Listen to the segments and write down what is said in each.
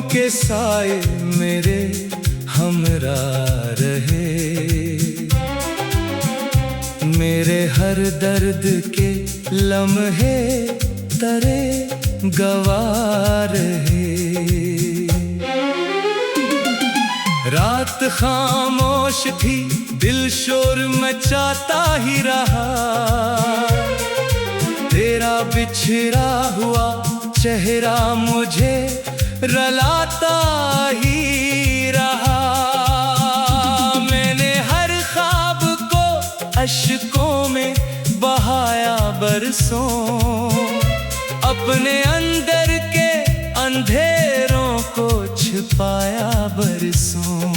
के साए मेरे हमरा रहे, मेरे हर दर्द के लम्हे तरे गवार है। रात खामोश थी, दिल शोर मचाता ही रहा, तेरा बिछड़ा हुआ चेहरा मुझे रलाता ही रहा। मैंने हर ख्वाब को अश्कों में बहाया बरसों, अपने अंदर के अंधेरों को छिपाया बरसों।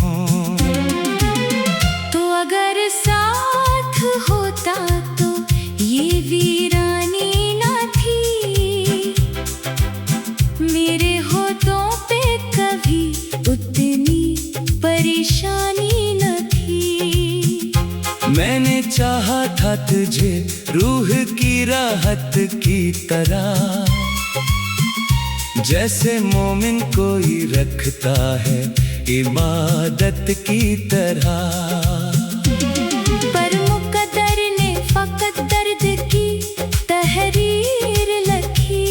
तो अगर साथ होता तो ये वीरानी न थी, मेरे होठों पे कभी उतनी परेशानी न थी। मैंने चाहा था तुझे रूह की राहत की तरह, जैसे मोमिन कोई रखता है इबादत की तरह। पर मुकद्दर ने फकत दर्द की तहरीर लिखी,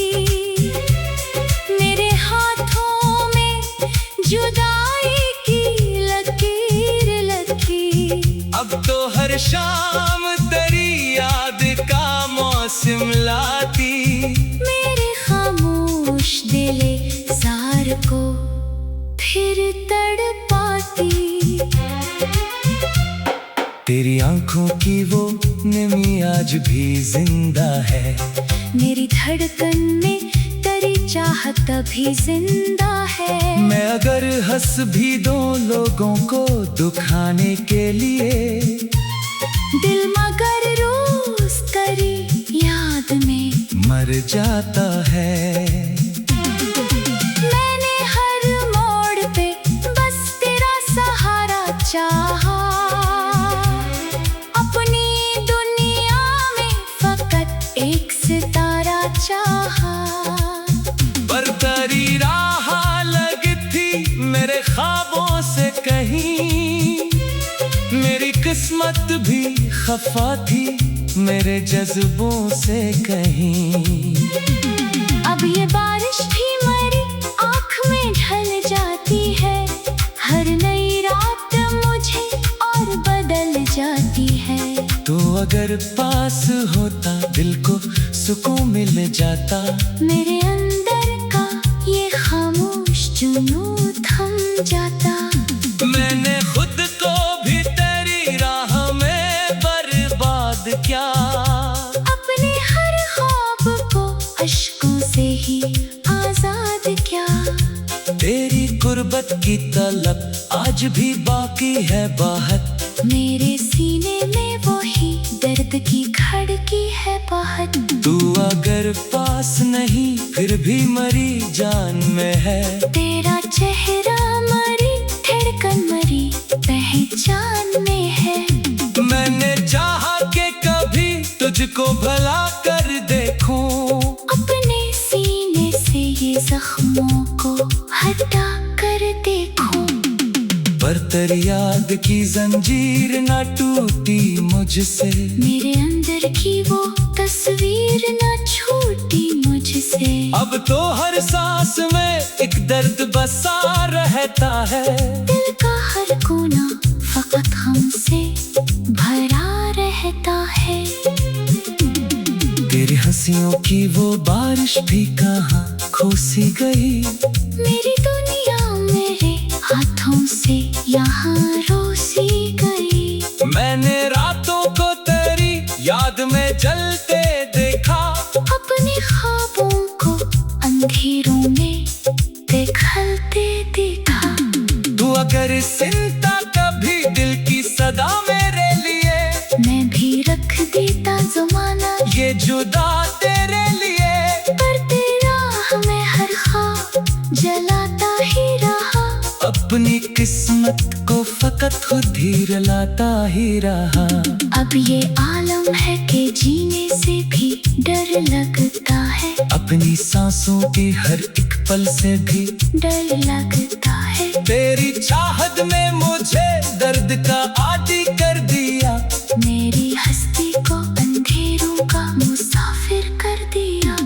मेरे हाथों में जुदाई की लकीर लिखी। अब तो हर शाम तेरी याद का मौसम लाती, मेरे खामोश दिले ज़ार को फिर तड़पाती। तेरी आंखों की वो नमी आज भी जिंदा है, मेरी धड़कन में तेरी चाहत अभी जिंदा है। मैं अगर हंस भी दो लोगों को दुखाने के लिए, दिल मगर रोज तेरी याद में मर जाता है। मैंने हर मोड़ पे बस तेरा सहारा चाहा, अपनी दुनिया में फकत एक सितारा चाहा। पर तेरी राह लगी थी मेरे ख्वाबों से कहीं, मेरी किस्मत भी खफा थी मेरे जज्बों से कहीं। अब ये बारिश भी मेरी आँख में ढल जाती है, हर नई रात मुझे और बदल जाती है। तो अगर पास होता दिल को सुकून मिल जाता, मेरे अंदर का ये खामोश जुनून थम जाता। मैंने खुद को भी तेरी राह में बर्बाद क्या, अपने हर ख्वाब को अश्कों से ही आजाद क्या। तेरी गुर्बत की तलब आज भी बाकी है बाहत, मेरे सीने में वही दर्द की खड़की है बाहत। तू अगर पास नहीं फिर भी मरी जान में है, तेरा चेहरा मरी धड़कन मरी पहचान में है। मैंने चाहा कि कभी तुझको भला कर देखूं, अपने सीने से ये जख्मों को हटा कर देखूं। पर तेरी याद की जंजीर न टूटी मुझसे, मेरे अंदर की वो तस्वीर न छूटी मुझसे। अब तो हर सांस में एक दर्द बसा रहता है, दिल का हर कोना फकत हमसे भरा रहता है। तेरी हंसियों की वो बारिश भी कहाँ खो सी गई, मेरी दुनिया मेरे हाथों से यहाँ रोसी गई। मैंने रातों को तेरी याद में जलते देखा, अपने ख्वाबों को अंधेरों में देखलते देखा। तू अगर सुनता कभी दिल की सदा मेरे लिए, मैं भी रख देता ज़माना ये जुदा तेरे लिए। पर तेरा हमें हर ख्वाब जलाता ही रहा, अपनी किस्मत को फकत खुद ही रलाता ही रहा। अब ये आलम है कि जीने से भी डर लगता है, अपनी सांसों की हर एक पल से भी डर लगता है। तेरी चाहत में मुझे दर्द का आदी कर दिया। मेरी हस्ती को अंधेरों का मुसाफिर कर दिया।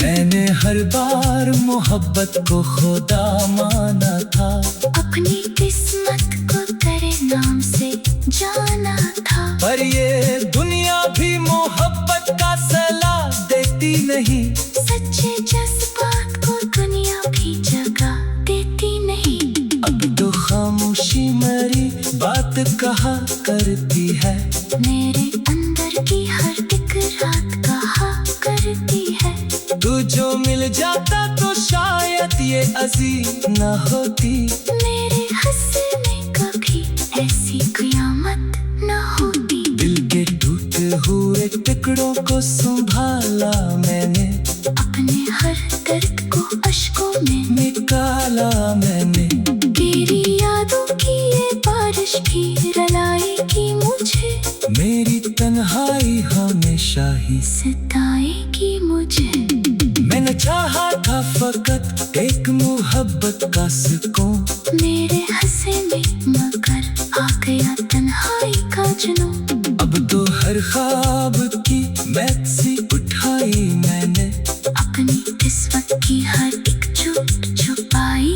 मैंने हर बार मोहब्बत को खुदा माना था। अपनी किस्मत को तेरे नाम से जाना था। पर ये दुनिया भी मोहब्बत का सलाह देती नहीं। सच्चे जज्बात को दुनिया भी जगह देती नहीं। अब तो खामोशी मेरी बात कहा करती है। मेरे अंदर की हर एक रात कहा करती है। तू जो मिल जाता तो शायद ये अजीब न होती। मेरे हंसने में कभी ऐसी कयामत न होती। दिल के टूटे हुए टुकड़ों को संभाला मैंने। अपने हर दर्द को अश्कों में निकाला मैंने। तेरी यादों की ये बारिश भी रुलाएगी मुझे। मेरी तन्हाई हमेशा ही सताएगी मुझे। मैंने चाहा था फकत एक मोहब्बत का सुकून। मेरे हंसे में मगर आ गया तन्हाई का जुनून। अब तो हर ख्वाब की मैक्सी उठाई मैंने। अपनी किस्मत की हर एक चोट छुपाई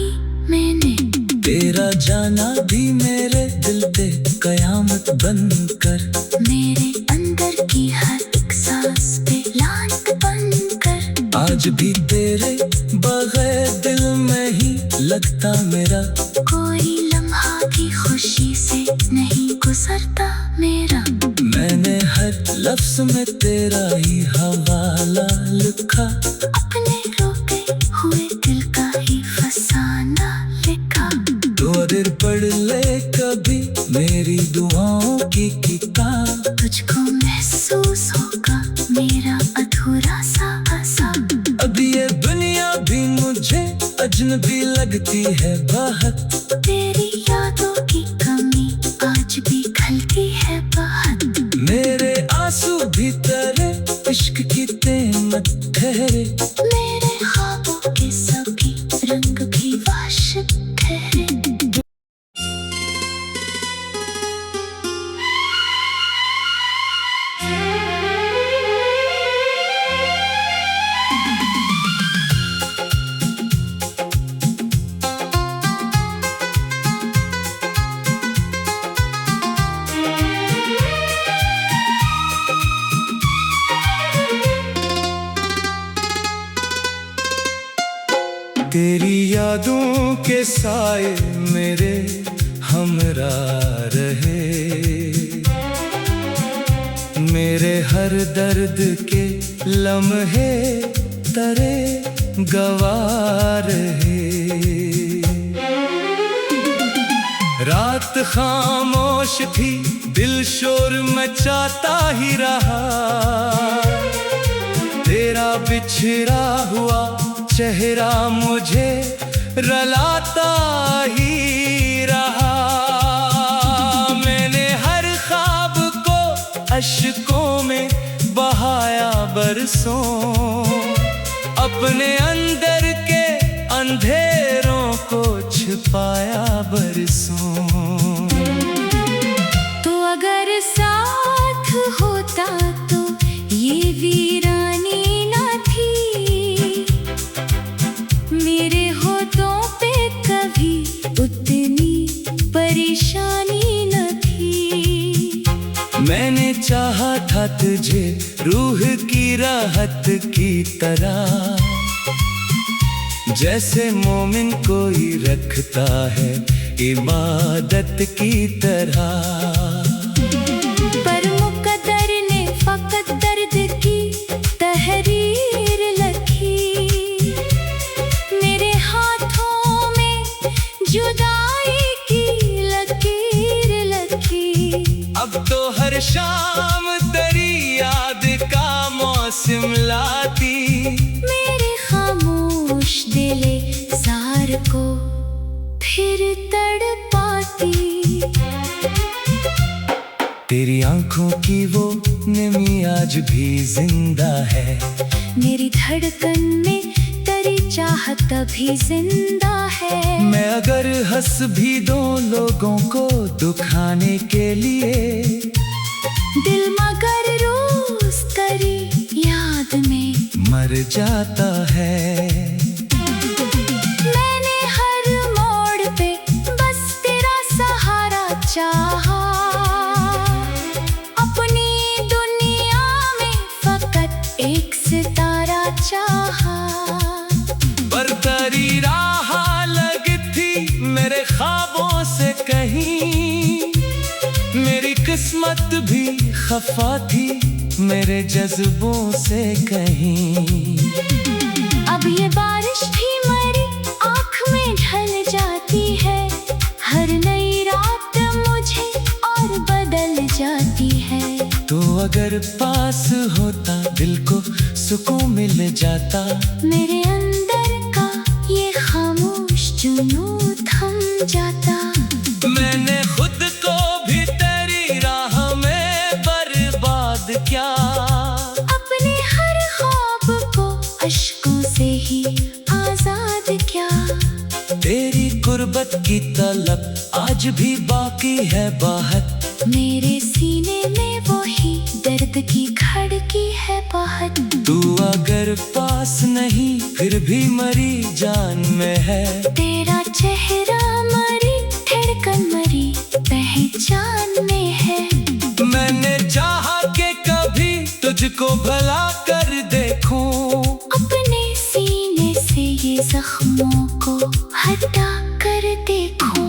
मैंने। तेरा जाना भी मेरे दिल पे कयामत बनकर। मेरे अंदर की हर एक सांस पे लानत बनकर। आज भी तेरे बगैर दिल में ही लगता मेरा। कोई लम्हा भी खुशी से नहीं गुजरता मेरा। मैंने हर लफ्ज में तेरा ही हवाला लिखा। अपने रोके हुए दिल का ही फसाना लिखा। तो अगर पढ़ ले कभी मेरी दुआओं की किताब। तुझको महसूस होगा मेरा अधूरा सा आसा। अब ये दुनिया भी मुझे अजनबी लगती है बहुत। तेरी यादों की कमी आज भी खलती है बहुत। मेरे आंसू भी तेरे इश्क की तेमत ठहरे। मेरे ख्वाबों के सभी रंग भी वाशिक ठहरे। तेरी यादों के साए मेरे हमरा रहे। मेरे हर दर्द के लम्हे तरे गवार है। रात खामोश थी दिल शोर मचाता ही रहा। तेरा बिछड़ा हुआ चेहरा मुझे रुलाता ही रहा। मैंने हर ख्वाब को अश्कों में बहाया बरसों। अपने अंदर के अंधेरों को छिपाया बरसों। तो अगर साथ होता तो ये वीरानी ना थी। मेरे होठों पे कभी उतनी परेशानी न थी। मैंने चाहा था तुझे रूह की राहत की तरह। जैसे मोमिन कोई रखता है इबादत की तरह। पर मुकद्दर ने फकत दर्द की तहरीर लिखी। मेरे हाथों में जुदाई की लकीर लिखी। अब तो हर शाम तेरी याद का मौसम लाती। मेरे खामोश दिले जार को फिर तड़पाती। तेरी आंखों की वो नमी आज भी जिंदा है। मेरी धड़कन में तेरी चाहत तभी जिंदा है। मैं अगर हंस भी दूं लोगों को दुखाने के लिए, दिल मगर रोज तेरी याद में मर जाता है। मैंने हर मोड़ पे बस तेरा सहारा चाहा, अपनी दुनिया में फकत एक सितारा चाहा। पर तेरी राह लगी थी मेरे ख्वाबों से कहीं, मेरी किस्मत भी खफा थी मेरे जज्बों से कहीं। अब ये बारिश भी मेरी आँख में ढल जाती है, हर नई रात मुझे और बदल जाती है। तो अगर पास होता दिल को सुकून मिल जाता, मेरे अंदर का ये खामोश जुनून थम जाता। मैंने खुद को भी तेरी राह में बर्बाद क्या, अपने हर ख्वाब को अश्कों से ही आजाद क्या। तेरी गुर्बत की तलब आज भी बाकी है बाहर, मेरे सीने में वही दर्द की खड़की है बाहर। तू अगर पास नहीं फिर भी मरी जान में है, तेरा चेहरा मरी धड़कन मरी पहचान में है। मैंने चाहा कि कभी तुझको भला कर देखूं, अपने सीने से ये जख्मों को हटा कर देखूं।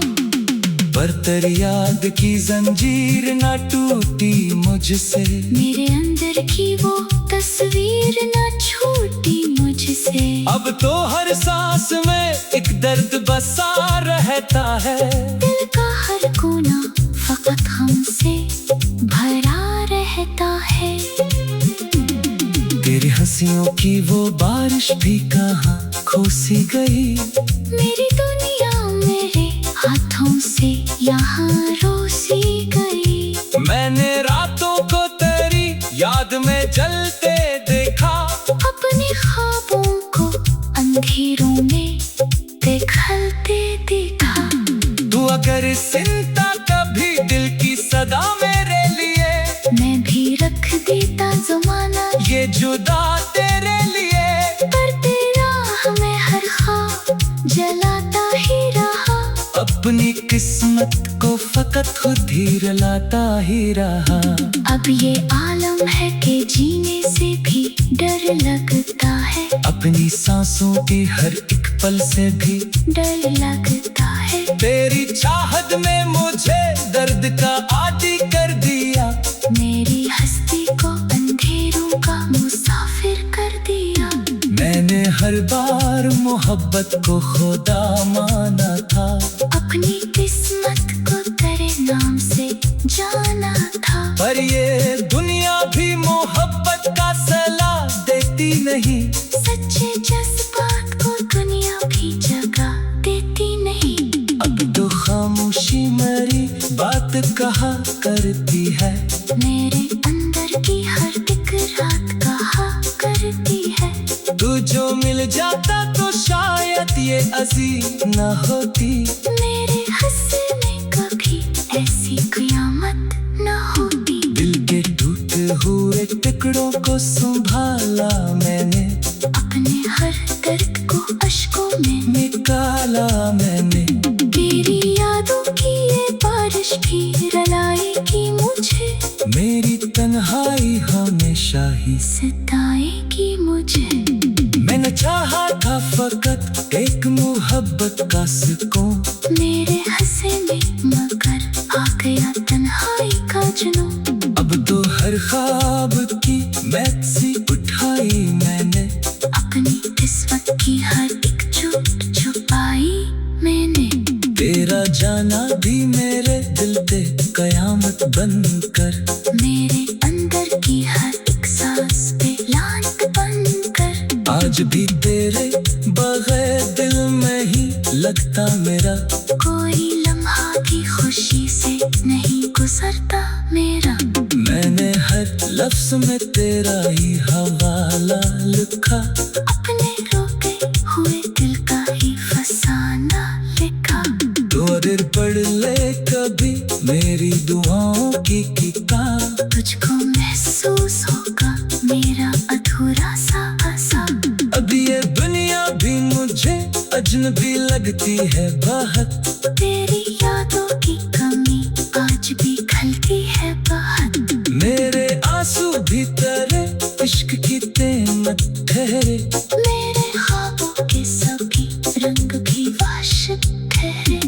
पर तेरी याद की जंजीर ना टूटी मुझसे, मेरे अंदर की वो तस्वीर ना छूटी मुझसे। अब तो हर सांस में एक दर्द बसा रहता है, दिल का हर कोना फकत हमसे भरा रहता है। तेरी हंसियों की वो बारिश भी कहाँ खो सी गई, मेरी दुनिया मेरे हाथों से यहाँ रोसी गई। मैंने रातों को तेरी याद में जलते देखा, अपने ख्वाबों को अंधेरों में देखलते देखा। तू अगर सुनता कभी दिल की सदा मेरे लिए, मैं भी रख देता ज़माना ये जुदा तेरे लिए। पर तेरा हमें हर ख्वाब जलाता ही रहा, अपनी किस्मत को फकत खुद ही रुलाता ही रहा। अब ये आलम है कि जीने से भी डर लगता है, अपनी सांसों की हर एक पल से भी डर लगता है। तेरी चाहत में मुझे दर्द का आदी कर दिया, मेरी हस्ती को अंधेरों का मुसाफिर कर दिया। मैंने हर बार मोहब्बत को खुदा माना था, अपनी किस्मत को तेरे नाम से जाना था। पर ये दुनिया भी मोहब्बत का सलाह देती नहीं, सच्चे जज्बात को दुनिया भी जगह देती नहीं। अब तो खामोशी मेरी बात कहा करती है, मेरे अंदर की हर एक रात कहा करती है। तू जो मिल जाता तो शायद ये अजीब न होती, मेरे हंसने कभी ऐसी क़यामत न होती। दिल के टूटे हुए टुकड़ों को संभाला मैंने, अपने हर दर्द को अश्कों में निकाला मैंने। तेरी यादों की ये बारिश भी रुलाएगी मुझे, मेरी तन्हाई हमेशा ही सताएगी मुझे। मैंने चाहा था फकत एक मोहब्बत का सुकून, मेरे हंसे में मगर आ गया तन्हाई का जुनून। अब तो हर ख्वाब की मैक्सी उठाई मैंने, अपनी किस्मत की हर एक चोट छुपाई मैंने। तेरा जाना भी मेरे दिल पे कयामत बनकर, मेरे अंदर की हर एक सांस पे लानत बनकर। आज भी तेरे बगैर दिल में ही लगता मेरा, कोई लम्हा भी खुशी से नहीं गुजरता मेरा। मैंने हर लफ्ज में तेरा ही हवाला लिखा, अपने रोके हुए बदले कभी मेरी दुआओं की किताब। तुझको महसूस होगा मेरा अधूरा सा आसा। अब ये दुनिया भी मुझे अजनबी लगती है बहुत। तेरी यादों की कमी आज भी खलती है बहुत। मेरे आंसू भी तेरे इश्क की तेमत ठहरे। मेरे ख्वाबों के सभी रंग भी वाशिक ठहरे।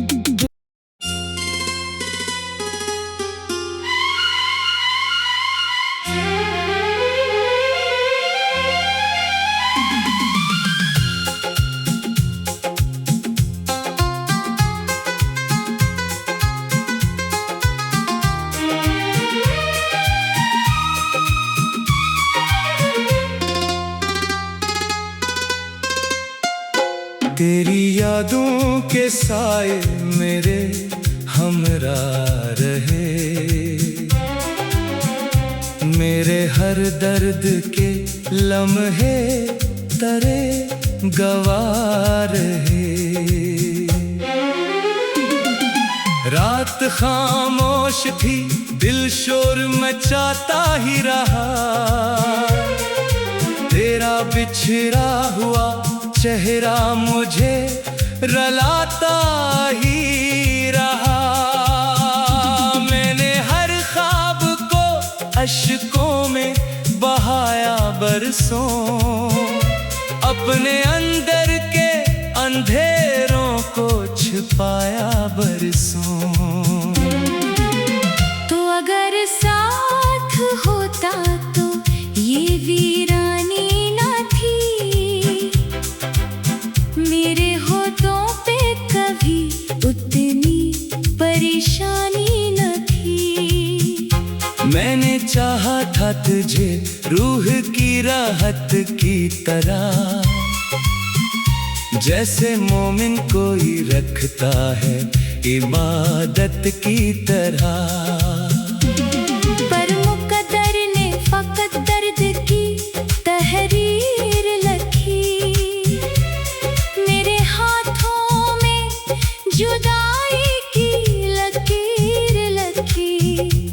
तेरी यादों के साए मेरे हमरा रहे। मेरे हर दर्द के लम्हे तरे गवाह रहे। रात खामोश थी, दिल शोर मचाता ही रहा। तेरा बिछड़ा हुआ चेहरा मुझे रलाता ही रहा। मैंने हर ख्वाब को अश्कों में बहाया बरसों। अपने अंदर के अंधेरों को छिपाया बरसों। तो अगर साथ होता तो ये वीरानी ना थी। मेरे होठों पे कभी उतनी परेशानी न थी। मैंने चाहा था तुझे रूह की राहत की तरह। जैसे मोमिन कोई रखता है इबादत की तरह। पर मुकद्दर ने फकत दर्द की तहरीर लिखी। मेरे हाथों में जुदाई की लकीर लिखी।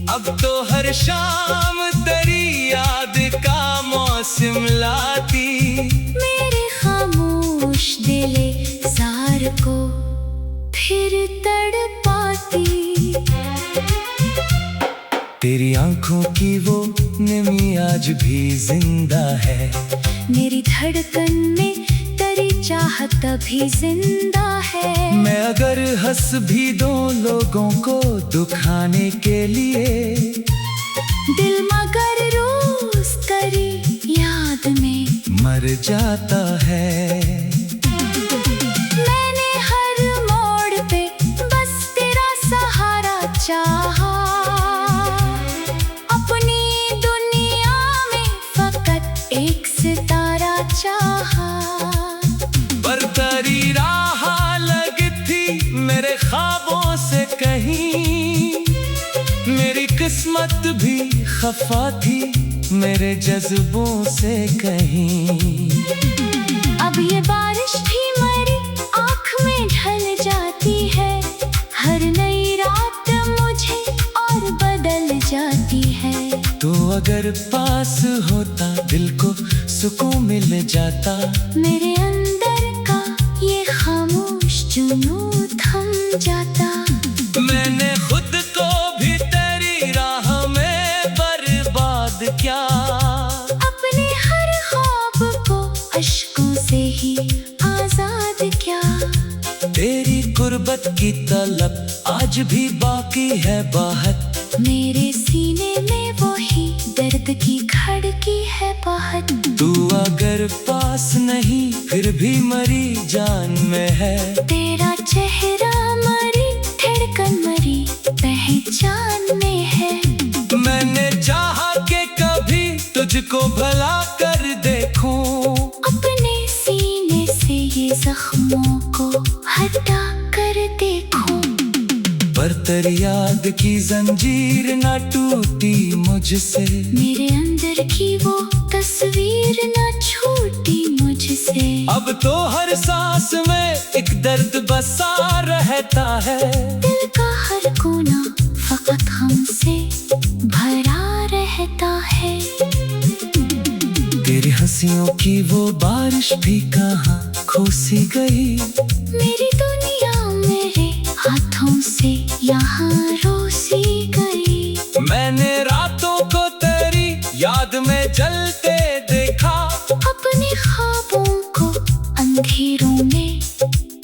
अब तो हर शाम तेरी याद का मौसम लाती। मेरे खामोश दिले जार को फिर तड़पाती। तेरी आंखों की वो नमी आज भी जिंदा है। मेरी धड़कन में तेरी चाहत अभी जिंदा है। मैं अगर हंस भी दो लोगों को दुखाने के लिए। दिल मगर रोज तेरी याद में मर जाता है। मैंने हर मोड़ पे बस तेरा सहारा चाहा। अपनी दुनिया में फकत एक सितारा चाहा। पर तेरी राह लगी थी मेरे ख्वाबों से कहीं। मेरी किस्मत भी खफा थी मेरे जज्बों से कहीं। अब ये बारिश भी मेरी आँख में ढल जाती है। हर नई रात मुझे और बदल जाती है। तो अगर पास होता दिल को सुकून मिल जाता। मेरे अंदर का ये खामोश जुनून थम जाता। मैंने खुद को भी तेरी राह में बर्बाद क्या। अपने हर ख्वाब को अश्कों से ही आजाद क्या। तेरी गुर्बत की तलब आज भी बाकी है बाहत। मेरे सीने में वही दर्द की खड़की है बहुत। तू अगर पास नहीं फिर भी मरी जान में है। तेरा चेहरा मरी धड़कन मरी पहचान में है। मैंने चाहा कि कभी तुझको भला कर देखूं। अपने सीने से ये जख्मों को हटा कर देखूं। पर तेरी याद की जंजीर ना टूटी मुझसे। मेरे अंदर की वो तस्वीर ना छूटी मुझसे। से। अब तो हर सांस में एक दर्द बसा रहता है। दिल का हर कोना फकत हमसे भरा रहता है। तेरी हंसियों की वो बारिश भी कहाँ खो सी गई। मेरी दुनिया मेरे हाथों से यहाँ रोसी गई। मैंने रातों को तेरी याद में जलते देखा। अपने ख्वाबों को अंधेरों में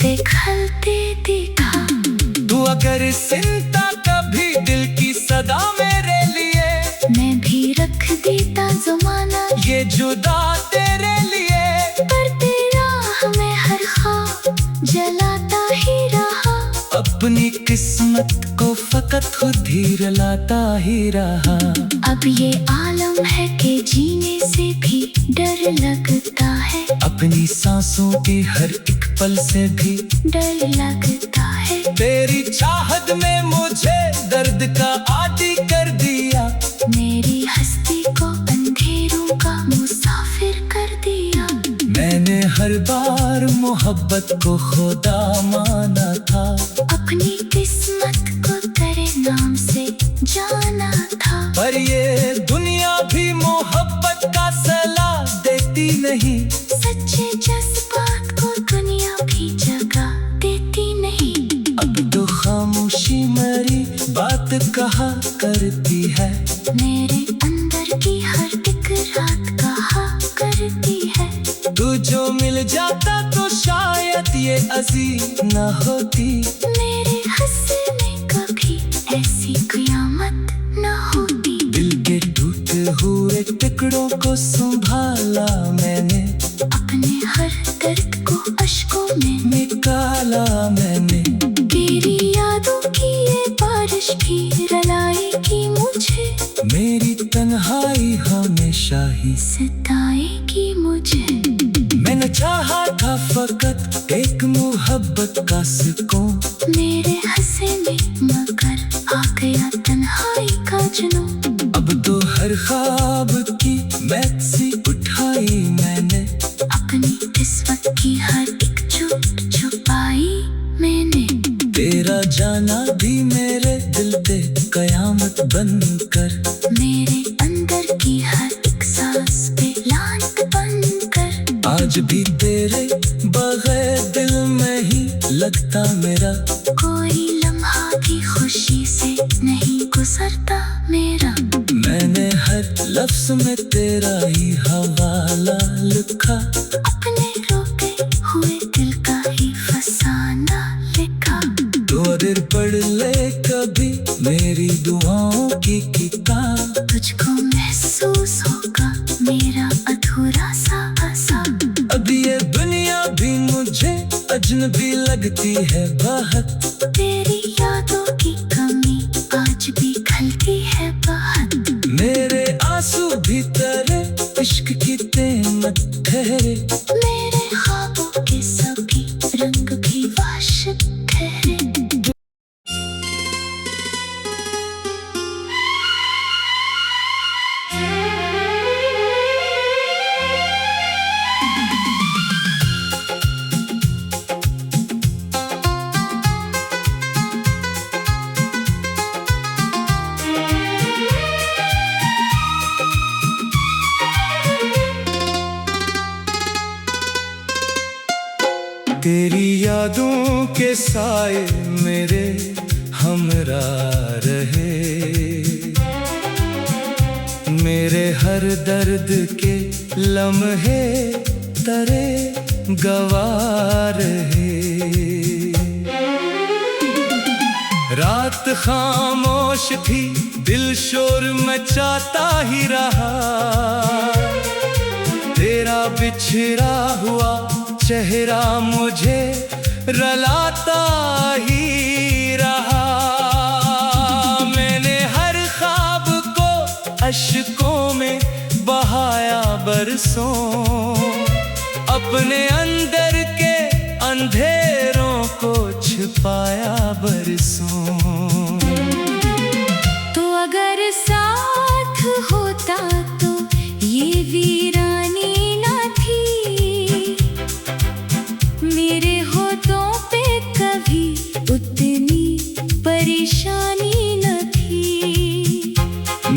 देखलते देखा। तू अगर सुनता कभी दिल की सदा मेरे लिए, मैं भी रख देता ज़माना ये जुदा तेरे लिए। पर तेरा हमें हर ख्वाब जलाता ही रहा। अपनी किस्मत को फकत खुद ही रुलाता ही रहा। अब ये आलम है कि जीने से भी डर लगता है। अपनी सांसों के हर एक पल से भी डर लगता है। तेरी चाहत में मुझे दर्द का आदी कर दिया। मेरी हस्ती को अंधेरों का मुसाफिर कर दिया। मैंने हर बार मोहब्बत को खुदा माना था। अपनी किस्मत को तेरे नाम से जाना था। पर ये दुनिया भी मोहब्बत का सलाह देती नहीं। सच्चे जज्बात को दुनिया भी जगह देती नहीं। अब तो खामोशी मेरी बात कहा करती है। मेरे अंदर की हर एक रात कहा करती है। तू जो मिल जाता तो शायद ये अजीब न होती। मेरे हंसने कभी ऐसी क़यामत न होती। दिल के टूटे हुए टुकड़ों को संभाला मैंने। अपने हर दर्द को अश्कों में निकाला मैंने। तेरी यादों की ये बारिश भी रुलाएगी मुझे। मेरी तन्हाई हमेशा ही सताएगी मुझे। मैंने चाहा था फकत एक मोहब्बत का सुकून। मेरे हंसे में मगर आ गया तन्हाई का जुनून। अब तो हर ख्वाब की मैक्सी उठाई मैंने। अपनी किस्मत की हर एक चुप छुपाई मैंने। तेरा जाना भी मेरे दिल पे कयामत बनकर। मेरे अंदर की हर एक सांस पे लानत बनकर। आज भी तेरे बगैर दिल में ही लगता मेरा। कोई लम्हा भी खुशी से नहीं गुजरता मेरा। मैंने हर लफ्ज में तेरा ही हवाला लिखा। अपने रोके हुए दिल का ही फसाना लिखा। तो अगर पढ़ ले कभी मेरी दुआओं की किताब। तुझको महसूस होगा मेरा अधूरा सा आसा। अब ये दुनिया भी मुझे अजनबी लगती है बहुत। तेरी यादों की कमी आज भी खलती है बहुत। मेरे आंसू भी तेरे इश्क की तेमत ठहरे। मेरे ख्वाबों के सभी रंग भी वाशिक ठहरे। तेरी यादों के साए मेरे हमरा रहे। मेरे हर दर्द के लम्हे तेरे गवार है। रात खामोश थी दिल शोर मचाता ही रहा। तेरा बिछड़ा हुआ चेहरा मुझे रुलाता ही रहा। मैंने हर ख्वाब को अश्कों में बहाया बरसों। अपने अंदर के अंधेरों को छिपाया बरसों। तो अगर साथ होता तो ये वीरानी ना थी।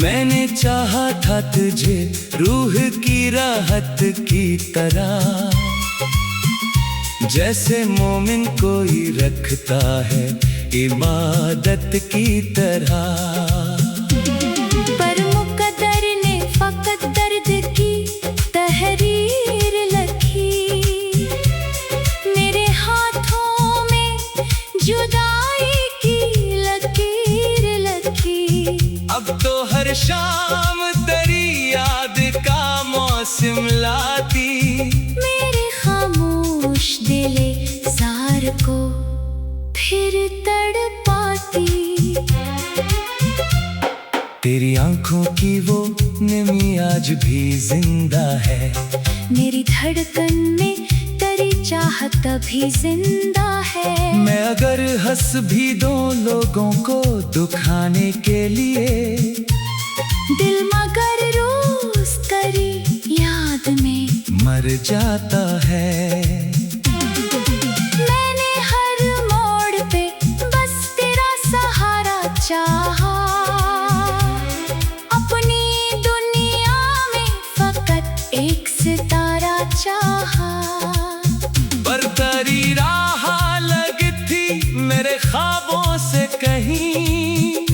मैंने चाहा था तुझे रूह की राहत की तरह, जैसे मोमिन कोई रखता है इबादत की तरह। पर मुकद्दर ने फकत दर्द की तहरीर लिखी, मेरे हाथों में जुदाई की लकीर लिखी। अब तो हर शाम तेरी याद का मौसम लाती, मेरे खामोश दिले ज़ार को फिर तड़पाती। तेरी आंखों की वो नमी आज भी जिंदा है, मेरी धड़कन में तेरी चाहत अभी जिंदा है। मैं अगर हंस भी दो लोगों को दुखाने के लिए, दिल मगर रोज तेरी याद में मर जाता है। मैंने हर मोड़ पे बस तेरा सहारा चाहा, अपनी दुनिया में फकत एक सितारा चाहा। पर तेरी राह अलग थी मेरे ख्वाबों से कहीं,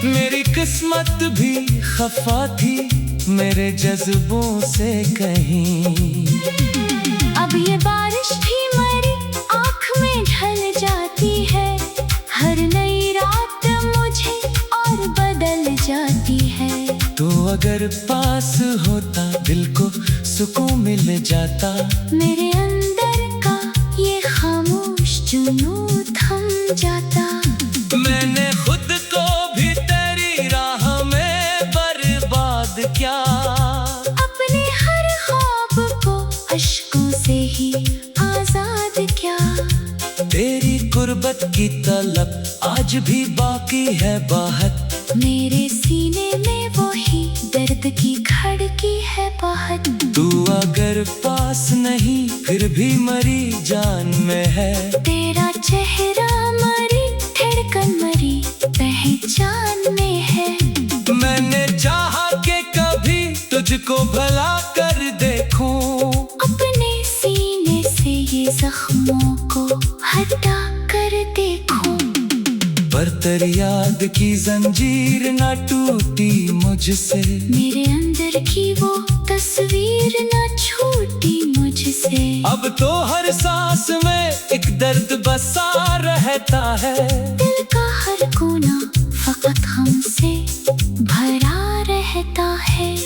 मेरी किस्मत भी खफा थी मेरे जज्बों से कहीं। अब ये बारिश भी मेरी आँख में ढल जाती है, हर नई रात मुझे और बदल जाती है। तो अगर पास होता दिल को सुकून मिल जाता, मेरे अंदर का ये खामोश जुनून थम जाता। मैंने खुद को भी तेरी राह में बर्बाद क्या, अपने हर ख्वाब को अश्कों से ही आजाद क्या। तेरी गुर्बत की तलब आज भी बाकी है बाहत, मेरे सीने में वही दर्द की खड़की है बहुत। तू अगर पास नहीं फिर भी मरी जान में है, तेरा चेहरा मरी धड़कन मरी पहचान में है। मैंने चाहा कि कभी तुझको भला कर देखूं, अपने सीने से ये जख्मों को हटा कर देखूं। पर तेरी याद की जंजीर ना टूटी मुझसे, मेरे अंदर की वो तस्वीर न छूटी मुझसे। अब तो हर सांस में एक दर्द बसा रहता है, दिल का हर कोना फकत हमसे भरा रहता है।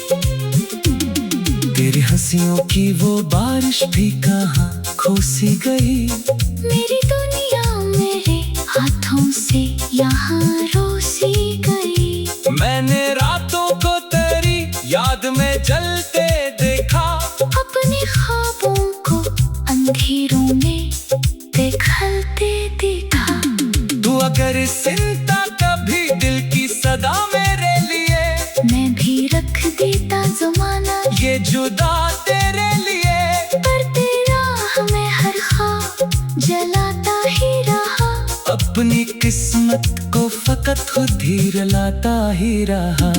तेरी हंसियों की वो बारिश भी कहाँ खो सी गई, मेरी दुनिया मेरे हाथों से यहाँ रोसी गई। मैंने रातों को तेरी याद में जलते देखा, अपने ख्वाबों को अंधेरों में देखलते देखा। तू अगर सुनता कभी दिल की सदा मेरे लिए, मैं भी रख देता जमाना ये जुदा तेरे लिए। पर तेरा हमें हर ख्वाब जलाता ही रहा, अपनी किस्मत को फकत खुद ही रुलाता ही रहा।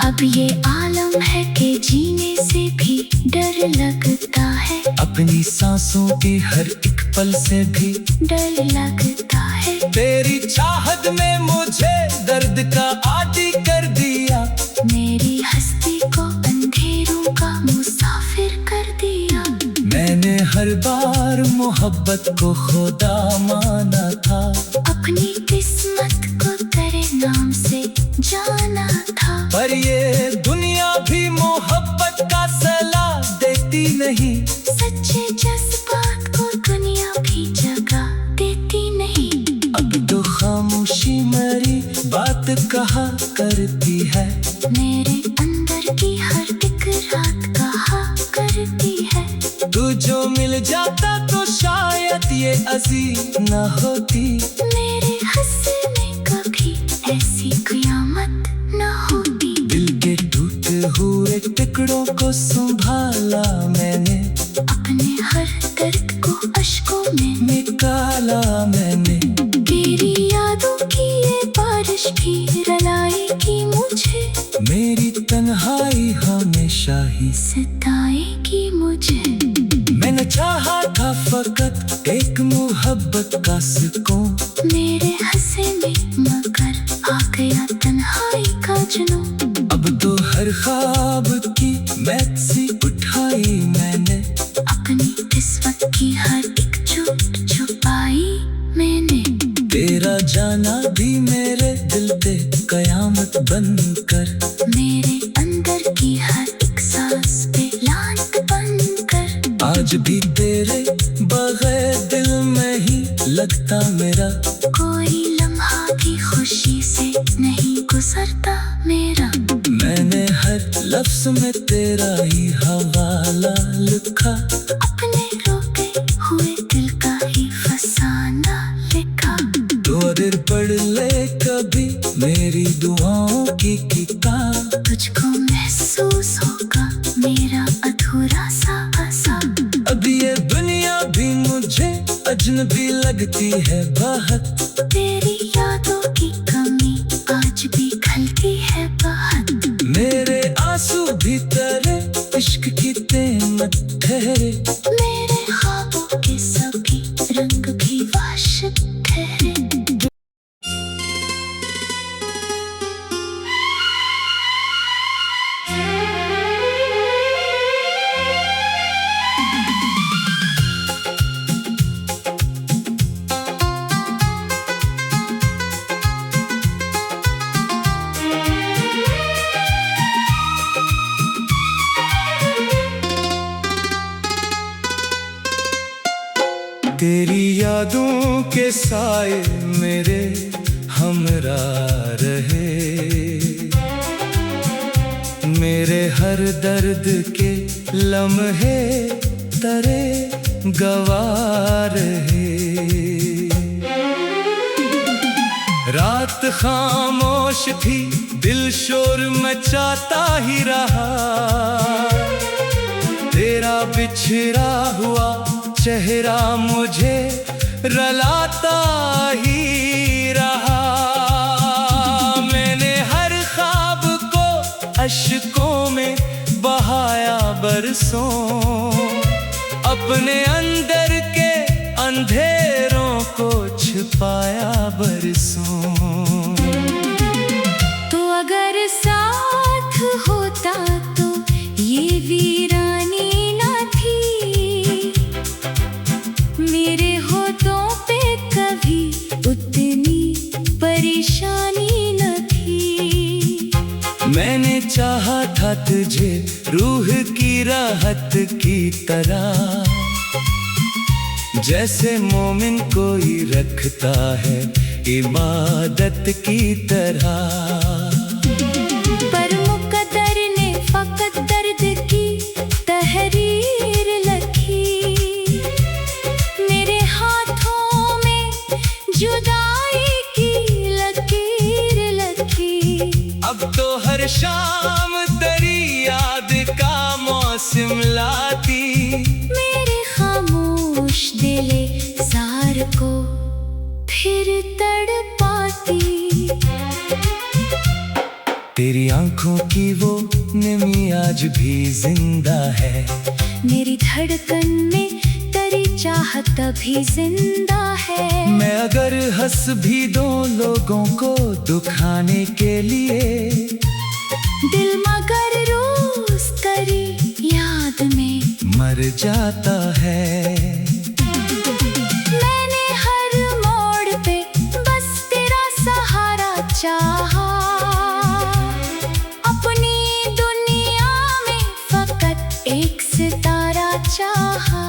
अब ये आलम है कि जीने से भी डर लगता है, अपनी सांसों की हर एक पल से भी डर लगता है। तेरी चाहत में मुझे दर्द का आदी कर दिया, मेरी हस्ती को अंधेरों का मुसाफिर कर दिया। मैंने हर बार मोहब्बत को खुदा माना था, अपनी किस्मत को तेरे नाम से जाना था। पर ये दुनिया भी मोहब्बत का सलाह देती नहीं, सच्चे जज्बात को दुनिया भी जगह देती नहीं। अब तो खामोशी मेरी बात कहा करती है, मेरे अंदर की हर एक रात कहा करती है। तू जो मिल जाता तो शायद ये अजीब न होती, मेरे हंसने कभी ऐसी कयामत न होती। दिल के टूटे हुए टुकड़ों को संभाला मैंने, अपने हर दर्द को अश्कों में निकाला मैंने। तेरी यादों की ये बारिश भी रुलाएगी मुझे, मेरे तन्हाई हमेशा ही सताएगी मुझे। मैंने चाहा था फकत एक मोहब्बत का सुकून, मेरे हंसे में मगर आ गया तन्हाई का जुनून। अब तो हर ख्वाब की मैक्सी उठाई मैंने, अपनी किस्मत की हर एक चोट छुपाई मैंने। तेरा जाना भी मेरे दिल पे कयामत बनकर, मेरे अंदर की हर एक सांस पे लानत बनकर। आज भी तेरे बगैर दिल में ही लगता मेरा, कोई लम्हा भी खुशी से नहीं गुजरता मेरा। मैंने हर लफ्ज में तेरा ही हवाला लिखा, अपने रोके हुए दिल का ही फसाना लिखा। तो अगर पढ़ ले कभी मेरी दुआओं की किताब, तुझको महसूस होगा मेरा अधूरा सा आसा। अब ये दुनिया भी मुझे अजनबी लगती है बहुत, तेरी यादों की कमी आज भी खलती है बहुत। मेरे आंसू भी तेरे इश्क की तेमत ठहरे, मेरे ख्वाबों के सभी रंग भी वाशिक ठहरे। तेरी यादों के साए मेरे हमरा रहे, मेरे हर दर्द के लम्हे तरे गवार है। रात खामोश थी, दिल शोर मचाता ही रहा, तेरा बिछड़ा हुआ चेहरा मुझे रलाता ही रहा। मैंने हर ख्वाब को अश्कों में बहाया बरसों, अपने अंदर के अंधेरों को छुपाया बरसों। तो अगर साथ होता तो ये वीरानी ना थी, मेरे होठों पे कभी उतनी परेशानी न थी। मैंने चाहा था तुझे रूह की राहत की तरह, जैसे मोमिन कोई रखता है इबादत की तरह। पर मुकद्दर ने फकत दर्द की तहरीर लिखी, मेरे हाथों में जुदाई की लकीर लिखी। अब तो हर शाम तेरी याद का मौसम लाती, मेरे खामोश दिले ज़ार को फिर तड़पाती। तेरी आंखों की वो नमी आज भी जिंदा है, मेरी धड़कन में तेरी चाहत अभी जिंदा है। मैं अगर हंस भी दो लोगों को दुखाने के लिए, दिल मगर रोज तेरी याद में मर जाता है। मैंने हर मोड़ पे बस तेरा सहारा चाहा, अपनी दुनिया में फकत एक सितारा चाहा।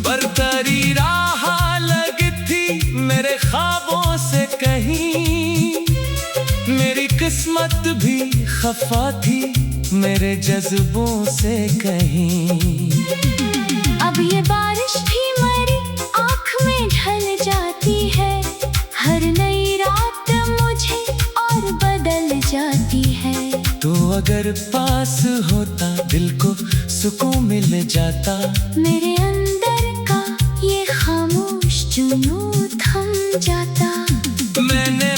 पर तेरी राह लगी थी मेरे ख्वाबों से कहीं, मेरी किस्मत भी खफा थी मेरे जज्बों से कहीं। अब ये बारिश भी मेरी आँख में ढल जाती है, हर नई रात मुझे और बदल जाती है। तो अगर पास होता दिल को सुकून मिल जाता, मेरे अंदर का ये खामोश जुनून थम जाता। मैंने